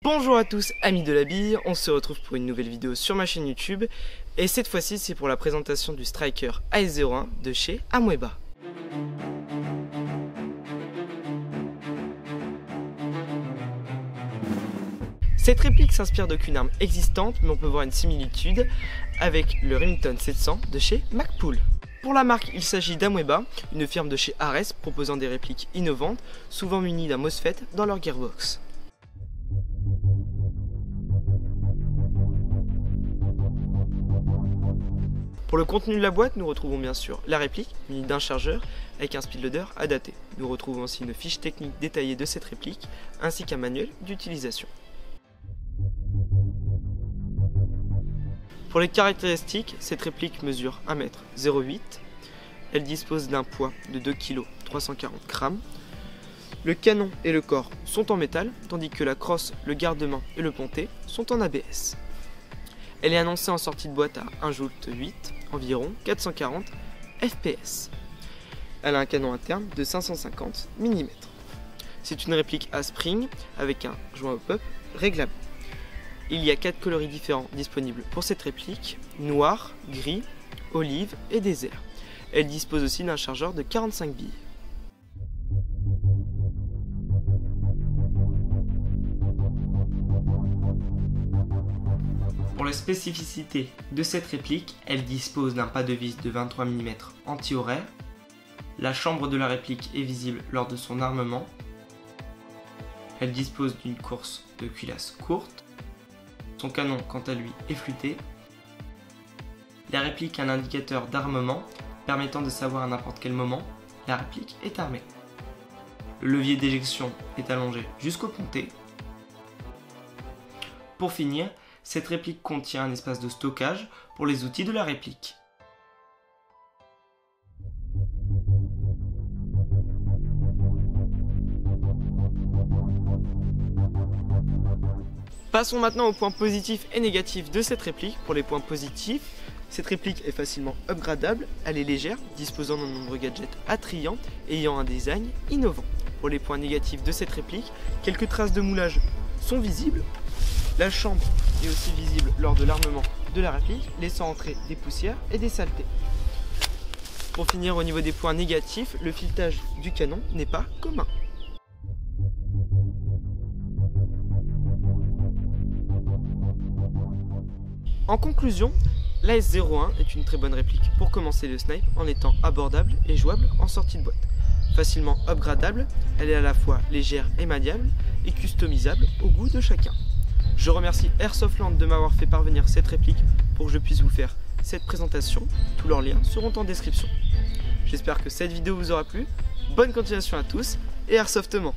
Bonjour à tous amis de la bille, on se retrouve pour une nouvelle vidéo sur ma chaîne YouTube et cette fois-ci c'est pour la présentation du Striker AS01 de chez Amoeba. Cette réplique s'inspire d'aucune arme existante mais on peut voir une similitude avec le Remington 700 de chez Magpul. Pour la marque, il s'agit d'Amoeba, une firme de chez Ares proposant des répliques innovantes, souvent munies d'un MOSFET dans leur gearbox. Pour le contenu de la boîte, nous retrouvons bien sûr la réplique munie d'un chargeur avec un speedloader adapté. Nous retrouvons aussi une fiche technique détaillée de cette réplique ainsi qu'un manuel d'utilisation. Pour les caractéristiques, cette réplique mesure 1,08 m. Elle dispose d'un poids de 2 kg 340 g. Le canon et le corps sont en métal, tandis que la crosse, le garde-main et le pontet sont en ABS. Elle est annoncée en sortie de boîte à 1 joule 8, environ 440 fps. Elle a un canon interne de 550 mm. C'est une réplique à spring avec un joint hop-up réglable. Il y a 4 coloris différents disponibles pour cette réplique, noir, gris, olive et désert. Elle dispose aussi d'un chargeur de 45 billes. Pour les spécificités de cette réplique, elle dispose d'un pas de vis de 23 mm anti-horaire. La chambre de la réplique est visible lors de son armement. Elle dispose d'une course de culasse courte. Son canon, quant à lui, est flûté. La réplique a un indicateur d'armement permettant de savoir à n'importe quel moment la réplique est armée. Le levier d'éjection est allongé jusqu'au pontet. Pour finir, cette réplique contient un espace de stockage pour les outils de la réplique. Passons maintenant aux points positifs et négatifs de cette réplique. Pour les points positifs, cette réplique est facilement upgradable, elle est légère, disposant de nombreux gadgets attrayants et ayant un design innovant. Pour les points négatifs de cette réplique, quelques traces de moulage sont visibles. La chambre est aussi visible lors de l'armement de la réplique, laissant entrer des poussières et des saletés. Pour finir, au niveau des points négatifs, le filetage du canon n'est pas commun. En conclusion, l'AS01 est une très bonne réplique pour commencer le snipe en étant abordable et jouable en sortie de boîte. Facilement upgradable, elle est à la fois légère et maniable et customisable au goût de chacun. Je remercie Airsoftland de m'avoir fait parvenir cette réplique pour que je puisse vous faire cette présentation. Tous leurs liens seront en description. J'espère que cette vidéo vous aura plu. Bonne continuation à tous et Airsoftement!